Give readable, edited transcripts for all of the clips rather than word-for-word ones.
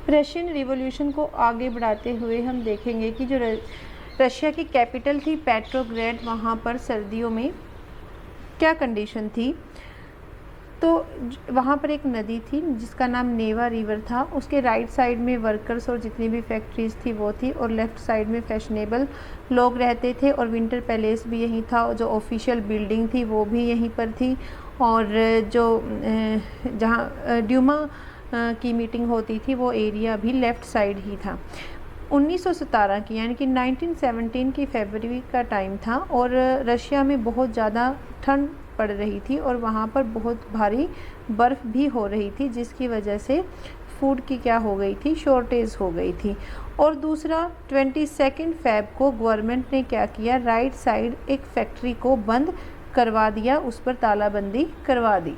Russian revolution को आगे बढ़ाते हुए हम देखेंगे कि जो रशिया की कैपिटल थी पेट्रोग्रेड, वहाँ पर सर्दियों में क्या कंडीशन थी। तो वहाँ पर एक नदी थी जिसका नाम नेवा रिवर था। उसके राइट साइड में वर्कर्स और जितनी भी फैक्ट्रीज थी वो थी, और लेफ़्ट साइड में फैशनेबल लोग रहते थे, और विंटर पैलेस भी यहीं था, और जो ऑफिशियल बिल्डिंग थी वो भी यहीं पर थी, और जो जहाँ ड्यूमा की मीटिंग होती थी वो एरिया भी लेफ़्ट साइड ही था। 1917 की यानी कि 1917 की फरवरी का टाइम था, और रशिया में बहुत ज़्यादा ठंड पड़ रही थी और वहाँ पर बहुत भारी बर्फ़ भी हो रही थी, जिसकी वजह से फूड की क्या हो गई थी, शॉर्टेज हो गई थी। और दूसरा 22 फ़ेब को गवर्नमेंट ने क्या किया, राइट साइड एक फैक्ट्री को बंद करवा दिया, उस पर तालाबंदी करवा दी।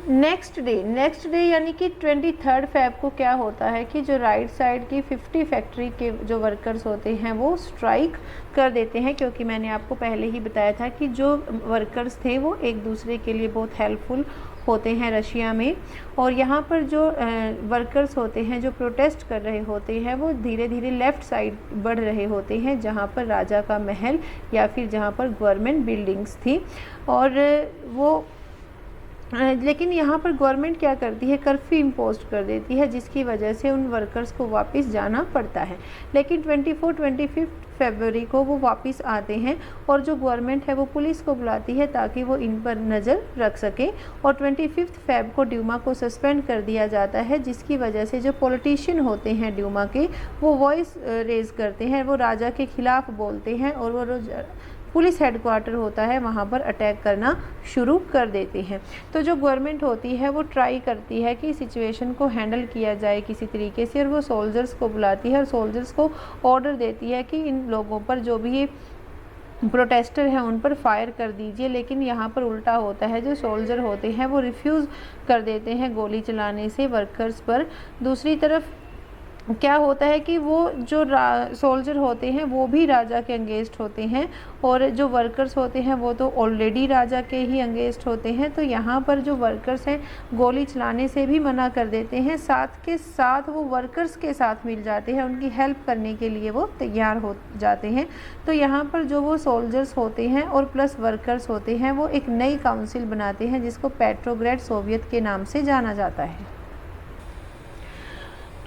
नेक्स्ट डे यानी कि 23 फ़ेब को क्या होता है कि जो राइट साइड की 50 फैक्ट्री के जो वर्कर्स होते हैं वो स्ट्राइक कर देते हैं, क्योंकि मैंने आपको पहले ही बताया था कि जो वर्कर्स थे वो एक दूसरे के लिए बहुत हेल्पफुल होते हैं रशिया में। और यहाँ पर जो वर्कर्स होते हैं जो प्रोटेस्ट कर रहे होते हैं वो धीरे धीरे लेफ़्ट साइड बढ़ रहे होते हैं, जहाँ पर राजा का महल या फिर जहाँ पर गवर्नमेंट बिल्डिंग्स थी। और वो लेकिन यहाँ पर गवर्नमेंट क्या करती है, कर्फ्यू इम्पोज कर देती है, जिसकी वजह से उन वर्कर्स को वापस जाना पड़ता है। लेकिन 25 फरवरी को वो वापस आते हैं, और जो गवर्नमेंट है वो पुलिस को बुलाती है ताकि वो इन पर नज़र रख सके। और 25 फ़ेब को ड्यूमा को सस्पेंड कर दिया जाता है, जिसकी वजह से जो पॉलिटिशियन होते हैं ड्यूमा के वो वॉइस रेज़ करते हैं, वो राजा के ख़िलाफ़ बोलते हैं, और वो पुलिस हेडक्वार्टर होता है वहाँ पर अटैक करना शुरू कर देते हैं। तो जो गवर्नमेंट होती है वो ट्राई करती है कि सिचुएशन को हैंडल किया जाए किसी तरीके से, और वो सोल्जर्स को बुलाती है और सोल्जर्स को ऑर्डर देती है कि इन लोगों पर, जो भी ये प्रोटेस्टर हैं उन पर फायर कर दीजिए। लेकिन यहाँ पर उल्टा होता है, जो सोल्जर होते हैं वो रिफ्यूज़ कर देते हैं गोली चलाने से वर्कर्स पर। दूसरी तरफ क्या होता है कि वो जो सोल्जर होते हैं वो भी राजा के अगेंस्ट होते हैं, और जो वर्कर्स होते हैं वो तो ऑलरेडी राजा के ही अगेंस्ट होते हैं। तो यहाँ पर जो वर्कर्स हैं गोली चलाने से भी मना कर देते हैं, साथ के साथ वो वर्कर्स के साथ मिल जाते हैं, उनकी हेल्प करने के लिए वो तैयार हो जाते हैं। तो यहाँ पर जो वो सोल्जर्स होते हैं और प्लस वर्कर्स होते हैं वो एक नई काउंसिल बनाते हैं, जिसको पेट्रोग्रेड सोवियत के नाम से जाना जाता है।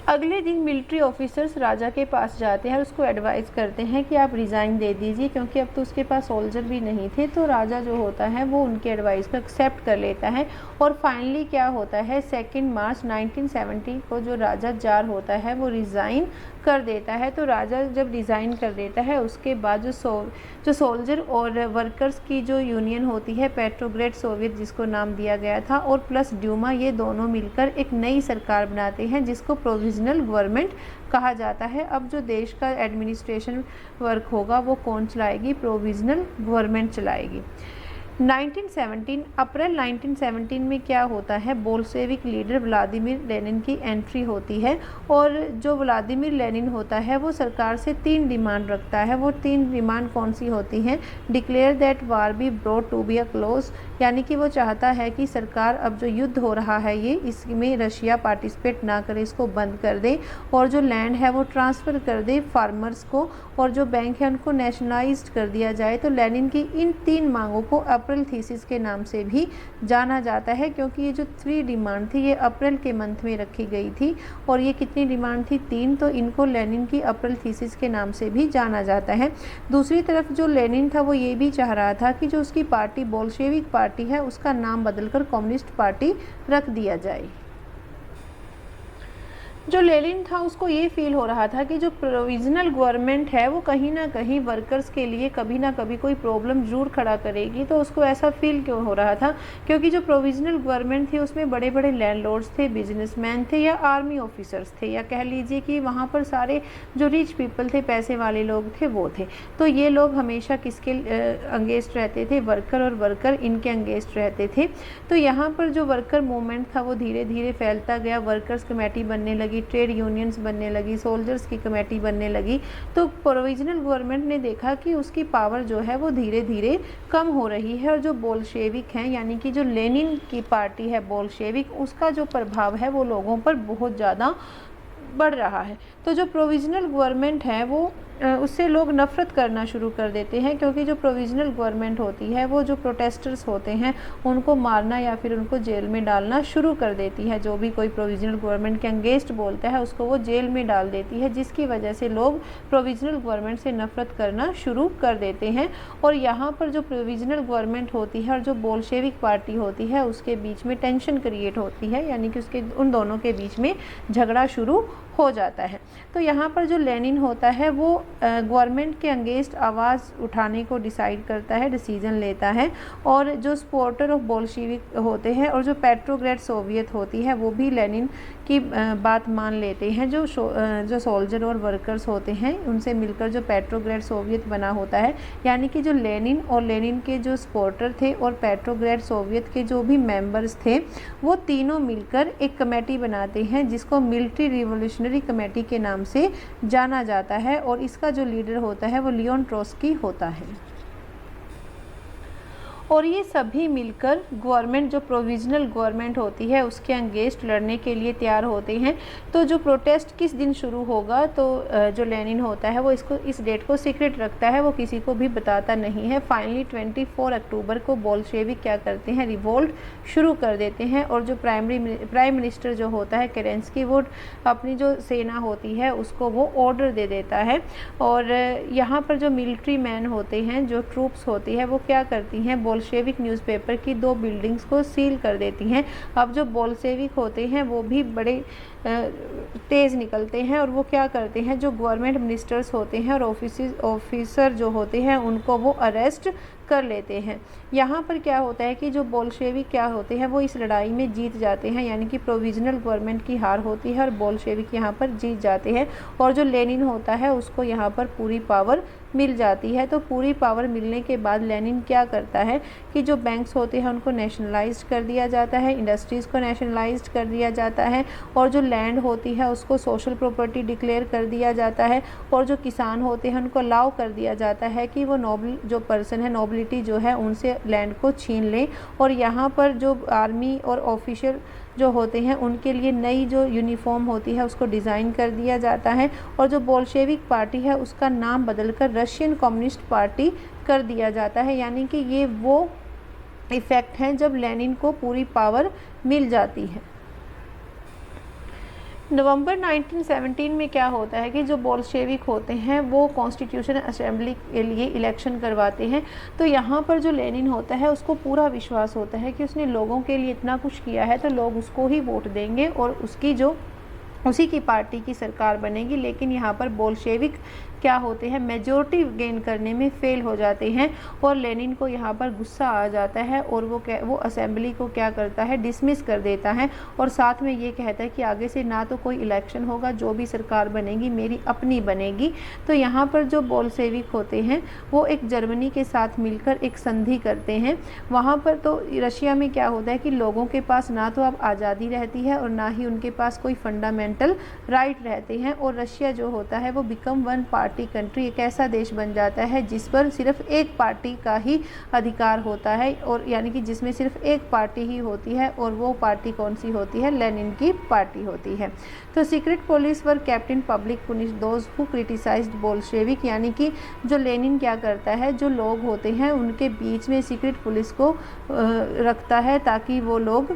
अगले दिन मिलिट्री ऑफिसर्स राजा के पास जाते हैं और उसको एडवाइस करते हैं कि आप रिज़ाइन दे दीजिए, क्योंकि अब तो उसके पास सोल्जर भी नहीं थे। तो राजा जो होता है वो उनके एडवाइस को एक्सेप्ट कर लेता है, और फाइनली क्या होता है 2 मार्च 1970 को जो राजा जार होता है वो रिज़ाइन कर देता है। तो राजा जब रिज़ाइन कर देता है उसके बाद जो सोल्जर और वर्कर्स की जो यूनियन होती है पेट्रोग्रेड सोवियत जिसको नाम दिया गया था, और प्लस ड्यूमा, ये दोनों मिलकर एक नई सरकार बनाते हैं जिसको प्रोविजनल गवर्नमेंट कहा जाता है। अब जो देश का एडमिनिस्ट्रेशन वर्क होगा वो कौन चलाएगी, प्रोविजनल गवर्नमेंट चलाएगी। 1917 अप्रैल 1917 में क्या होता है, बोल्शेविक लीडर व्लादिमीर लेनिन की एंट्री होती है, और जो व्लादिमीर लेनिन होता है वो सरकार से 3 डिमांड रखता है। वो 3 डिमांड कौन सी होती हैं, declare that war be brought to be a close, यानी कि वो चाहता है कि सरकार अब जो युद्ध हो रहा है ये इसमें रशिया पार्टिसिपेट ना करे, इसको बंद कर दे, और जो लैंड है वो ट्रांसफ़र कर दे फार्मर्स को, और जो बैंक है उनको नेशनलाइज्ड कर दिया जाए। तो लेनिन की इन 3 मांगों को अप्रैल थीसिस के नाम से भी जाना जाता है, क्योंकि ये जो 3 डिमांड थी ये अप्रैल के मंथ में रखी गई थी, और ये कितनी डिमांड थी, 3, तो इनको लेनिन की अप्रैल थीसिस के नाम से भी जाना जाता है। दूसरी तरफ जो लेनिन था वो ये भी चाह रहा था कि जो उसकी पार्टी बोल्शेविक पार्टी है उसका नाम बदलकर कम्युनिस्ट पार्टी रख दिया जाए। जो लेनिन था उसको ये फील हो रहा था कि जो प्रोविजनल गवर्नमेंट है वो कहीं ना कहीं वर्कर्स के लिए कभी ना कभी कोई प्रॉब्लम जरूर खड़ा करेगी। तो उसको ऐसा फील क्यों हो रहा था, क्योंकि जो प्रोविजनल गवर्नमेंट थी उसमें बड़े बड़े लैंडलॉर्ड्स थे, बिजनेसमैन थे या आर्मी ऑफिसर्स थे, या कह लीजिए कि वहाँ पर सारे जो रिच पीपल थे, पैसे वाले लोग थे वो थे। तो ये लोग हमेशा किसके अंगेंस्ट रहते थे, वर्कर, और वर्कर इनके अंगेंस्ट रहते थे। तो यहाँ पर जो वर्कर मूवमेंट था वो धीरे धीरे फैलता गया, वर्कर्स कमेटी बनने लगी, लगी, ट्रेड यूनियंस बनने लगी, सोल्जर्स की कमेटी बनने लगी, तो प्रोविजनल गवर्नमेंट ने देखा कि उसकी पावर जो है वो धीरे धीरे कम हो रही है और जो बोल्शेविक हैं यानी कि जो लेनिन की पार्टी है बोल्शेविक, उसका जो प्रभाव है वो लोगों पर बहुत ज़्यादा बढ़ रहा है। तो जो प्रोविजनल गवर्नमेंट है वो उससे लोग नफ़रत करना शुरू कर देते हैं, क्योंकि जो प्रोविजनल गवर्नमेंट होती है वो जो प्रोटेस्टर्स होते हैं उनको मारना या फिर उनको जेल में डालना शुरू कर देती है। जो भी कोई प्रोविजनल गवर्नमेंट के अगेंस्ट बोलता है उसको वो जेल में डाल देती है, जिसकी वजह से लोग प्रोविजनल गवर्नमेंट से नफ़रत करना शुरू कर देते हैं। और यहाँ पर जो प्रोविजनल गवर्नमेंट होती है और जो बोल्शेविक पार्टी होती है उसके बीच में टेंशन क्रिएट होती है, यानी कि उसके उन दोनों के बीच में झगड़ा शुरू हो जाता है। तो यहाँ पर जो लेनिन होता है वो गवर्नमेंट के अगेंस्ट आवाज़ उठाने को डिसाइड करता है, डिसीजन लेता है। और जो सपोर्टर ऑफ बोल्शेविक होते हैं और जो पेट्रोग्रेड सोवियत होती है वो भी लेनिन की बात मान लेते हैं। जो सोल्जर और वर्कर्स होते हैं उनसे मिलकर जो पेट्रोग्रेड सोवियत बना होता है, यानी कि जो लेनिन और लेनिन के जो सपोर्टर थे और पेट्रोग्रेड सोवियत के जो भी मेंबर्स थे वो तीनों मिलकर एक कमेटी बनाते हैं जिसको मिलिट्री रिवोल्यूशनरी कमेटी के नाम से जाना जाता है। और इसका जो लीडर होता है वो लियोन ट्रोट्स्की होता है। और ये सभी मिलकर गवर्नमेंट जो प्रोविजनल गवर्नमेंट होती है उसके अगेंस्ट लड़ने के लिए तैयार होते हैं। तो जो प्रोटेस्ट किस दिन शुरू होगा, तो जो लेनिन होता है वो इस डेट को सीक्रेट रखता है, वो किसी को भी बताता नहीं है। फाइनली 24 अक्टूबर को बोल्शेविक क्या करते हैं, रिवोल्ट शुरू कर देते हैं। और जो प्राइम मिनिस्टर जो होता है केरेंस्की, वो अपनी जो सेना होती है उसको वो ऑर्डर दे देता है। और यहाँ पर जो मिलिट्री मैन होते हैं, जो ट्रूप्स होती है, वो क्या करती हैं, बोल्शेविक न्यूज़पेपर की 2 बिल्डिंग्स को सील कर देती हैं। अब जो बोल्शेविक होते हैं वो भी बड़े तेज़ निकलते हैं और वो क्या करते हैं, जो गवर्नमेंट मिनिस्टर्स होते हैं और ऑफिसर जो होते हैं उनको वो अरेस्ट कर लेते हैं। यहाँ पर क्या होता है कि जो बोल्शेविक क्या होते हैं वो इस लड़ाई में जीत जाते हैं, यानी कि प्रोविजनल गवर्नमेंट की हार होती है और बोल्शेविक यहाँ पर जीत जाते हैं। और जो लेनिन होता है उसको यहाँ पर पूरी पावर मिल जाती है। तो पूरी पावर मिलने के बाद लेनिन क्या करता है कि जो बैंक्स होते हैं उनको नेशनलाइज्ड कर दिया जाता है, इंडस्ट्रीज़ को नेशनलाइज्ड कर दिया जाता है, और जो लैंड होती है उसको सोशल प्रॉपर्टी डिक्लेयर कर दिया जाता है। और जो किसान होते हैं उनको अलाउ कर दिया जाता है कि वो नोबल जो पर्सन है, नोबिलिटी जो है, उनसे लैंड को छीन लें। और यहाँ पर जो आर्मी और ऑफिशियल जो होते हैं उनके लिए नई जो यूनिफॉर्म होती है उसको डिज़ाइन कर दिया जाता है। और जो बोल्शेविक पार्टी है उसका नाम बदलकर रशियन कम्युनिस्ट पार्टी कर दिया जाता है। यानी कि ये वो इफ़ेक्ट हैं जब लेनिन को पूरी पावर मिल जाती है। नवंबर 1917 में क्या होता है कि जो बोल्शेविक होते हैं वो कॉन्स्टिट्यूशन असेंबली के लिए इलेक्शन करवाते हैं। तो यहाँ पर जो लेनिन होता है उसको पूरा विश्वास होता है कि उसने लोगों के लिए इतना कुछ किया है तो लोग उसको ही वोट देंगे और उसी की पार्टी की सरकार बनेगी। लेकिन यहाँ पर बोल्शेविक क्या होते हैं, मेजॉरिटी गेन करने में फेल हो जाते हैं और लेनिन को यहाँ पर गुस्सा आ जाता है और वो असेंबली को क्या करता है, डिसमिस कर देता है। और साथ में ये कहता है कि आगे से ना तो कोई इलेक्शन होगा, जो भी सरकार बनेगी मेरी अपनी बनेगी। तो यहाँ पर जो बोल्शेविक होते हैं वो एक जर्मनी के साथ मिलकर एक संधि करते हैं। वहाँ पर तो रशिया में क्या होता है कि लोगों के पास ना तो अब आज़ादी रहती है और ना ही उनके पास कोई फंडामेंटल राइट रहते हैं। और रशिया जो होता है वो बिकम वन पार्टी कंट्री, एक ऐसा देश बन जाता है जिस पर सिर्फ एक पार्टी का ही अधिकार होता है, और यानी कि जिसमें सिर्फ एक पार्टी ही होती है। और वो पार्टी कौन सी होती है, लेनिन की पार्टी होती है। तो secret police were kept in public punish those who criticised Bolshevik, यानी कि जो लेनिन क्या करता है, जो लोग होते हैं उनके बीच में सीक्रेट पुलिस को रखता है ताकि वो लोग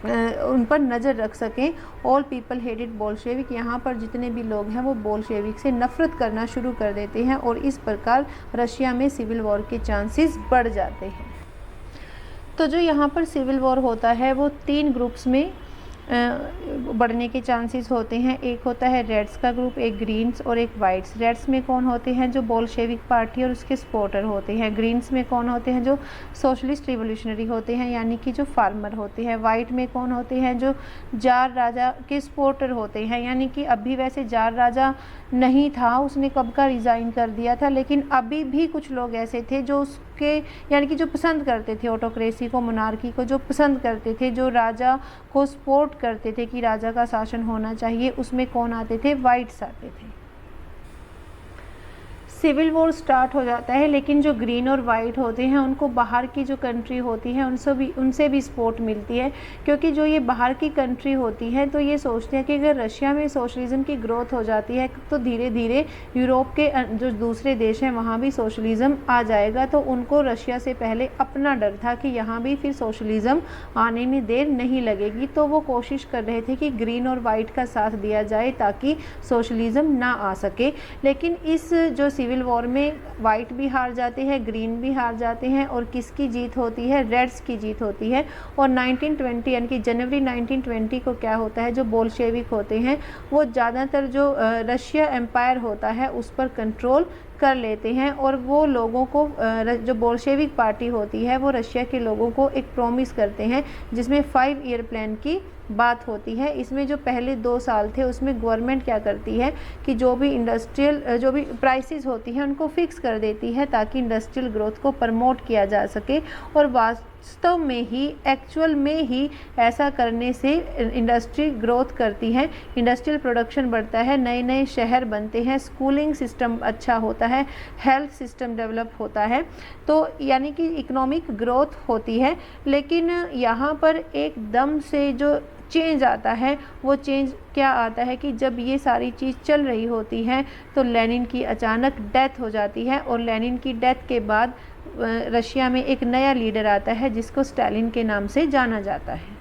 उन पर नज़र रख सकें। ऑल पीपल हेटेड बोल्शेविक, यहाँ पर जितने भी लोग हैं वो बोल्शेविक से नफ़रत करना शुरू कर देते हैं और इस प्रकार रशिया में सिविल वॉर के चांसेस बढ़ जाते हैं। तो जो यहाँ पर सिविल वॉर होता है वो 3 ग्रुप्स में बढ़ने के चांसेस होते हैं। एक होता है रेड्स का ग्रुप, एक ग्रीन्स और एक वाइट्स। रेड्स में कौन होते हैं, जो बोल्शेविक पार्टी और उसके सपोर्टर होते हैं। ग्रीन्स में कौन होते हैं, जो सोशलिस्ट रिवोल्यूशनरी होते हैं यानी कि जो फार्मर होते हैं। वाइट में कौन होते हैं, जो जार राजा के सपोर्टर होते हैं, यानी कि अभी वैसे जार राजा नहीं था, उसने कब का रिज़ाइन कर दिया था, लेकिन अभी भी कुछ लोग ऐसे थे जो के यानी कि जो पसंद करते थे ऑटोक्रेसी को, मोनार्की को जो पसंद करते थे, जो राजा को सपोर्ट करते थे कि राजा का शासन होना चाहिए, उसमें कौन आते थे? वाइट्स आते थे। सिविल वॉर स्टार्ट हो जाता है, लेकिन जो ग्रीन और वाइट होते हैं उनको बाहर की जो कंट्री होती है उनसे भी सपोर्ट मिलती है, क्योंकि जो ये बाहर की कंट्री होती है तो ये सोचते हैं कि अगर रशिया में सोशलिज़म की ग्रोथ हो जाती है तो धीरे धीरे यूरोप के जो दूसरे देश हैं वहाँ भी सोशलिज़म आ जाएगा। तो उनको रशिया से पहले अपना डर था कि यहाँ भी फिर सोशलिज़म आने में देर नहीं लगेगी, तो वो कोशिश कर रहे थे कि ग्रीन और वाइट का साथ दिया जाए ताकि सोशलिज़म ना आ सके। लेकिन इस जो सिविल वॉर में वाइट भी हार जाते हैं, ग्रीन भी हार जाते हैं, और किसकी जीत होती है? रेड्स की जीत होती है। और 1920 यानी कि जनवरी 1920 को क्या होता है, जो बोल्शेविक होते हैं वो ज़्यादातर जो रशिया एम्पायर होता है उस पर कंट्रोल कर लेते हैं, और वो लोगों को जो बोल्शेविक पार्टी होती है वो रशिया के लोगों को एक प्रॉमिस करते हैं जिसमें 5 ईयर प्लान की बात होती है। इसमें जो पहले 2 साल थे उसमें गवर्नमेंट क्या करती है कि जो भी जो भी प्राइसेस होती हैं उनको फिक्स कर देती है ताकि इंडस्ट्रियल ग्रोथ को प्रमोट किया जा सके। और वास्तव में ही, एक्चुअल में ही ऐसा करने से इंडस्ट्री ग्रोथ करती है, इंडस्ट्रियल प्रोडक्शन बढ़ता है, नए नए शहर बनते हैं, स्कूलिंग सिस्टम अच्छा होता है, हेल्थ सिस्टम डेवलप होता है, तो यानी कि इकोनॉमिक ग्रोथ होती है। लेकिन यहाँ पर एकदम से जो चेंज आता है वो चेंज क्या आता है कि जब ये सारी चीज़ चल रही होती है तो लेनिन की अचानक डेथ हो जाती है, और लेनिन की डेथ के बाद रशिया में एक नया लीडर आता है जिसको स्टालिन के नाम से जाना जाता है।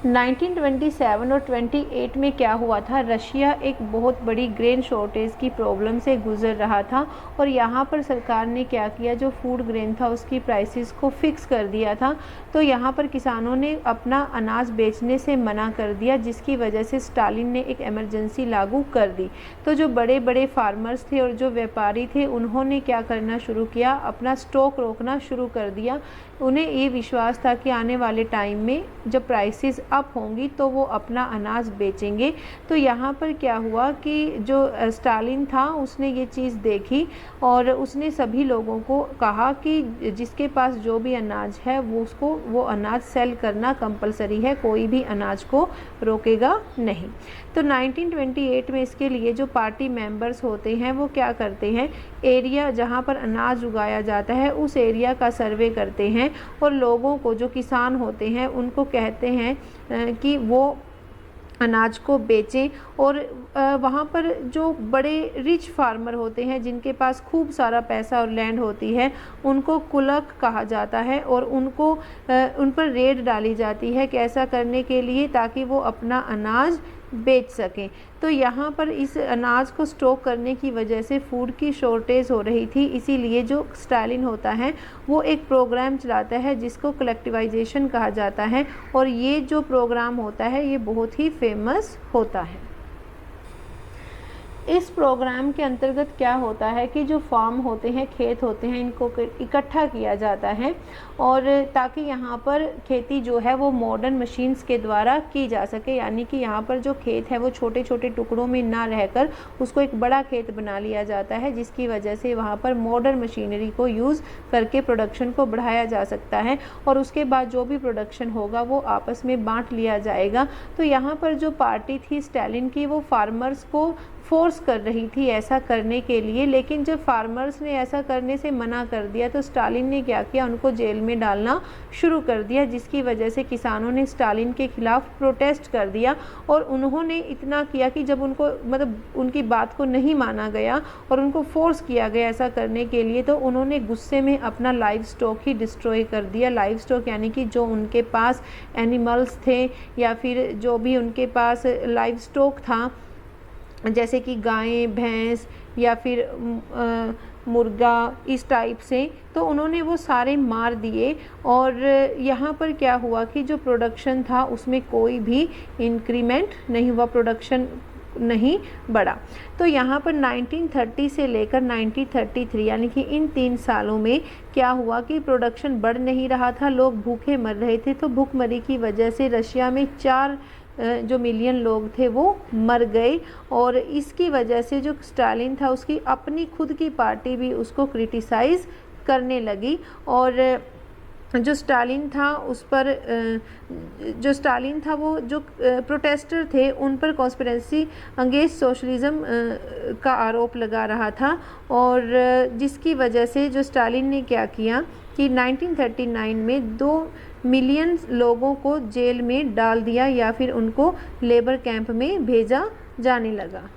1927 और 28 में क्या हुआ था, रशिया एक बहुत बड़ी ग्रेन शॉर्टेज की प्रॉब्लम से गुजर रहा था, और यहाँ पर सरकार ने क्या किया, जो फूड ग्रेन था उसकी प्राइसेस को फिक्स कर दिया था। तो यहाँ पर किसानों ने अपना अनाज बेचने से मना कर दिया, जिसकी वजह से स्टालिन ने एक इमरजेंसी लागू कर दी। तो जो बड़े बड़े फार्मर्स थे और जो व्यापारी थे उन्होंने क्या करना शुरू किया, अपना स्टॉक रोकना शुरू कर दिया। उन्हें ये विश्वास था कि आने वाले टाइम में जब प्राइसेस अप होंगी तो वो अपना अनाज बेचेंगे। तो यहाँ पर क्या हुआ कि जो स्टालिन था उसने ये चीज़ देखी और उसने सभी लोगों को कहा कि जिसके पास जो भी अनाज है वो अनाज सेल करना कंपलसरी है, कोई भी अनाज को रोकेगा नहीं। तो 1928 में इसके लिए जो पार्टी मेंबर्स होते हैं वो क्या करते हैं, एरिया जहाँ पर अनाज उगाया जाता है उस एरिया का सर्वे करते हैं और लोगों को, जो किसान होते हैं उनको कहते हैं कि वो अनाज को बेचें। और वहाँ पर जो बड़े रिच फार्मर होते हैं जिनके पास खूब सारा पैसा और लैंड होती है उनको कुलक कहा जाता है और उन पर रेड डाली जाती है कि ऐसा करने के लिए ताकि वो अपना अनाज बेच सकें। तो यहाँ पर इस अनाज को स्टॉक करने की वजह से फूड की शॉर्टेज हो रही थी, इसीलिए जो स्टालिन होता है वो एक प्रोग्राम चलाता है जिसको कलेक्टिवाइजेशन कहा जाता है, और ये जो प्रोग्राम होता है ये बहुत ही फेमस होता है। इस प्रोग्राम के अंतर्गत क्या होता है कि जो फार्म होते हैं, खेत होते हैं, इनको इकट्ठा किया जाता है और ताकि यहाँ पर खेती जो है वो मॉडर्न मशीन्स के द्वारा की जा सके, यानी कि यहाँ पर जो खेत है वो छोटे छोटे टुकड़ों में ना रहकर उसको एक बड़ा खेत बना लिया जाता है, जिसकी वजह से वहाँ पर मॉडर्न मशीनरी को यूज़ करके प्रोडक्शन को बढ़ाया जा सकता है और उसके बाद जो भी प्रोडक्शन होगा वो आपस में बांट लिया जाएगा। तो यहाँ पर जो पार्टी थी स्टालिन की वो फार्मर्स को फोर्स कर रही थी ऐसा करने के लिए, लेकिन जब फार्मर्स ने ऐसा करने से मना कर दिया तो स्टालिन ने क्या किया, उनको जेल में डालना शुरू कर दिया, जिसकी वजह से किसानों ने स्टालिन के खिलाफ प्रोटेस्ट कर दिया। और उन्होंने इतना किया कि जब उनको उनकी बात को नहीं माना गया और उनको फोर्स किया गया ऐसा करने के लिए, तो उन्होंने गुस्से में अपना लाइव स्टॉक ही डिस्ट्रॉय कर दिया। लाइव स्टॉक यानी कि जो उनके पास एनिमल्स थे या फिर जो भी उनके पास लाइव स्टॉक था, जैसे कि गायें, भैंस या फिर मुर्गा, इस टाइप से, तो उन्होंने वो सारे मार दिए। और यहाँ पर क्या हुआ कि जो प्रोडक्शन था उसमें कोई भी इंक्रीमेंट नहीं हुआ, प्रोडक्शन नहीं बढ़ा। तो यहाँ पर 1930 से लेकर 1933 यानी कि इन 3 सालों में क्या हुआ कि प्रोडक्शन बढ़ नहीं रहा था, लोग भूखे मर रहे थे। तो भूखमरी की वजह से रशिया में 4 जो मिलियन लोग थे वो मर गए। और इसकी वजह से जो स्टालिन था उसकी अपनी खुद की पार्टी भी उसको क्रिटिसाइज़ करने लगी। और जो स्टालिन था उस पर जो स्टालिन था वो जो प्रोटेस्टर थे उन पर कॉन्स्पिरेसी अगेंस्ट सोशलिज़म का आरोप लगा रहा था। और जिसकी वजह से जो स्टालिन ने क्या किया कि 1939 में 2 मिलियन लोगों को जेल में डाल दिया या फिर उनको लेबर कैंप में भेजा जाने लगा।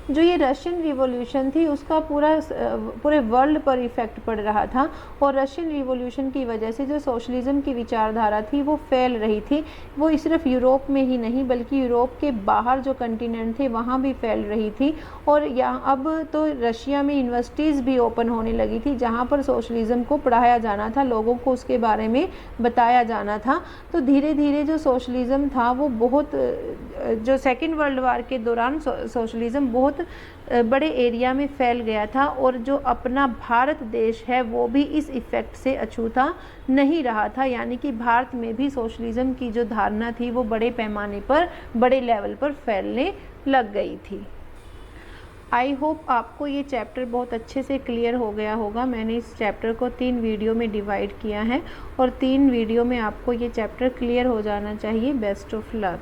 जो ये रशियन रिवॉल्यूशन थी उसका पूरे वर्ल्ड पर इफ़ेक्ट पड़ रहा था। और रशियन रिवॉल्यूशन की वजह से जो सोशलिज़म की विचारधारा थी वो फैल रही थी। वो सिर्फ यूरोप में ही नहीं बल्कि यूरोप के बाहर जो कंटिनेंट थे वहाँ भी फैल रही थी। और यहाँ अब तो रशिया में यूनिवर्सिटीज़ भी ओपन होने लगी थी जहाँ पर सोशलिज़म को पढ़ाया जाना था, लोगों को उसके बारे में बताया जाना था। तो धीरे धीरे जो सोशलिज़म था वो बहुत जो सेकेंड वर्ल्ड वार के दौरान सोशलिज़म बहुत बड़े एरिया में फैल गया था। और जो अपना भारत देश है वो भी इस इफ़ेक्ट से अछूता नहीं रहा था, यानी कि भारत में भी सोशलिज़म की जो धारणा थी वो बड़े पैमाने पर, बड़े लेवल पर फैलने लग गई थी। आई होप आपको ये चैप्टर बहुत अच्छे से क्लियर हो गया होगा। मैंने इस चैप्टर को 3 वीडियो में डिवाइड किया है और 3 वीडियो में आपको ये चैप्टर क्लियर हो जाना चाहिए। Best of luck.